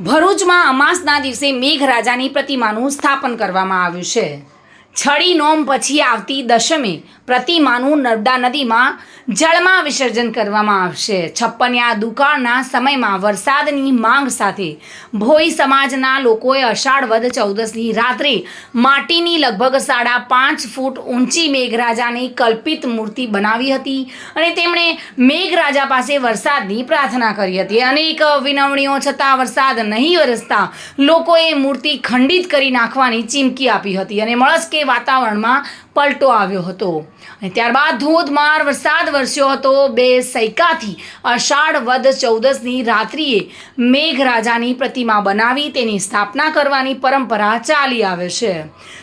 ભરૂચમાં અમાસના દિવસે મેઘરાજાની પ્રતિમાનું સ્થાપન કરવામાં આવ્યું છે। છડી નોમ પછી આવતી દશમે પ્રતિમાનું નર્મદા નદીમાં જળમાં વિસર્જન કરવામાં આવશે। છપ્પનિયા દુકાળના સમયમાં વરસાદની માંગ સાથે ભોઈ સમાજના લોકોએ અષાઢ વદ 14ની રાત્રે માટીની લગભગ 5.5 ફૂટ ઊંચી મેઘરાજાની કલ્પિત મૂર્તિ બનાવી હતી અને તેમણે મેઘરાજા પાસે વરસાદની પ્રાર્થના કરી હતી। અનેક વિનવણીઓ છતાં વરસાદ નહીં વરસતા લોકોએ મૂર્તિ ખંડિત કરી નાખવાની ચીમકી આપી હતી અને મળસ્કે વાતાવરણમાં પલટો આવ્યો હતો અને ત્યારબાદ ધોધમાર વરસાદ વરસ્યો હતો। 2 સૈકાથી અષાઢ વદ 14ની રાત્રિએ મેઘરાજાની પ્રતિમા બનાવી તેની સ્થાપના કરવાની પરંપરા ચાલી આવે છે।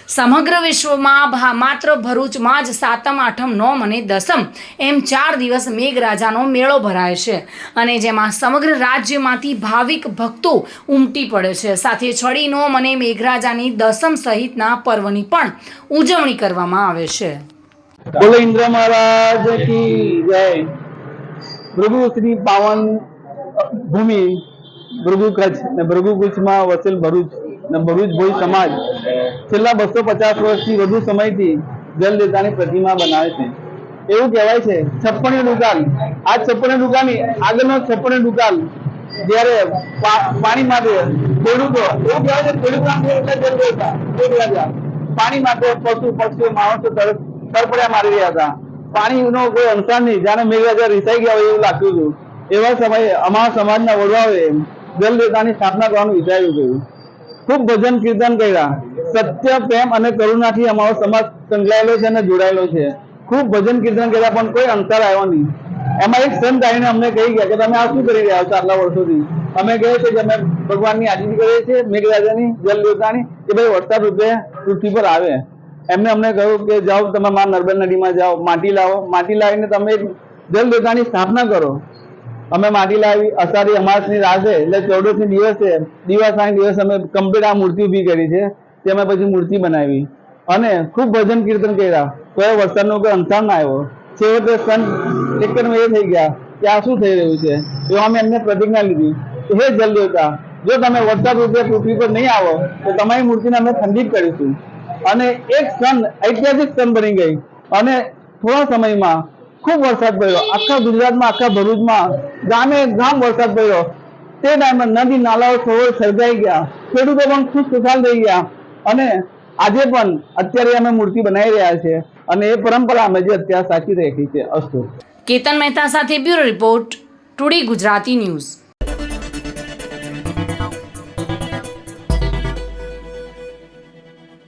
સમગ્ર વિશ્વમાં માત્ર ભરૂચમાં જ 7મ 8મ 9મ અને 10મ એમ 4 દિવસ મેઘરાજાનો મેળો ભરાય છે અને જેમાં સમગ્ર રાજ્યમાંથી ભાવિક ભક્તો ઉમટી પડે છે। સાથે છડી નોમ અને મેઘરાજાની દસમ સહિતના પર્વની પણ ઉજવણી કરવામાં આવે છે। બોલો ઇન્દ્ર મહારાજ કી જય। ભૃગુ શ્રી પાવન ભૂમિ ભૃગુ કચ્છ ને ભૃગુ કચ્છમાં વસેલ ભરૂચ ને ભરૂચ ભોઈ સમાજ છેલ્લા 250 વર્ષથી વધુ સમયથી જલદેવતાની પ્રતિમા બનાવે છે। એવું કહેવાય છે છપ્પનિયો દુકાળ, આ છપ્પનિયો દુકાળની આગળનો છપ્પનિયો દુકાળ જ્યારે પાણી માટે ખેડૂતો, એવું કહેવાય છે ખેડૂતો જલદેવતા પાણી માટે પશુ પક્ષીઓ માણસો તરફડિયા મારી રહ્યા હતા। પાણીનો કોઈ અંસાર નહીં, જાણે મેઘરાજા રીસાઈ ગયા હોય એવું લાગતું હતું। એવા સમયે અમારા સમાજના વડવાઓએ જલદેવતાની સ્થાપના કરવાનું વિચાર્યું હતું। ખૂબ ભજન કીર્તન કર્યા। સત્ય, પ્રેમ અને કરુણાથી અમારો સમાજ સંકળાયેલો છે અને જોડાયેલો છે। ખૂબ ભજન કીર્તન કર્યા પણ કોઈ અંતર આવ્યો નહીં। એમાં એક સંત આવીને અમને કહી ગયા કે તમે આ શું કરી રહ્યા છો આટલા વર્ષોથી? અમે કહે છે કે અમે ભગવાનની આજીજી કરીએ છીએ, મેઘરાજાની, જલદેવતાની, કે ભાઈ વરસાદ રૂપે પૃથ્વી પર આવે। એમને અમને કહ્યું કે જાઓ તમે મારા નર્મદા નદીમાં જાઓ, માટી લાવો, માટી લાવીને તમે જલદેવતાની સ્થાપના કરો। અમે માટી લાવી, અષાઢી અમાસની રાતે એટલે 14ની દિવસે દિવાસાના દિવસે અમે કમ્પ્લીટ આ મૂર્તિ ઊભી કરી છે। તે અમે પછી મૂર્તિ બનાવી અને ખૂબ ભજન કીર્તન કર્યા, કોઈ વરસાદનો કોઈ અંતર ના આવ્યો। છેવટે સંત એકદમ એ થઈ ગયા કે આ શું થઈ રહ્યું છે? એવા અમે એમને પ્રતિજ્ઞા લીધી કે હે જલદેવતા, જો તમે વરસાદ રૂપે પૃથ્વી પર નહીં આવો તો તમારી મૂર્તિને અમે ખંડિત કરીશું। અને એક ક્ષણ ઐતિહાસિક ક્ષણ બની ગઈ અને થોડા સમયમાં ખૂબ વરસાદ પડ્યો। આખા ગુજરાતમાં, આખા ભરૂચમાં ગામે ગામ વરસાદ પડ્યો। તે ટાઈમમાં નદી નાલાઓ સરોવર સર્જાઈ ગયા, ખેડૂતો પણ ખુશખુશાલ થઈ ગયા અને આજે પણ અત્યારે અમે મૂર્તિ બનાવી રહ્યા છે અને એ પરંપરા અમે જે અત્યારે સાચી રાખી છે। અસ્તુ। કેતન મહેતા સાથે bureau report, today Gujarati news.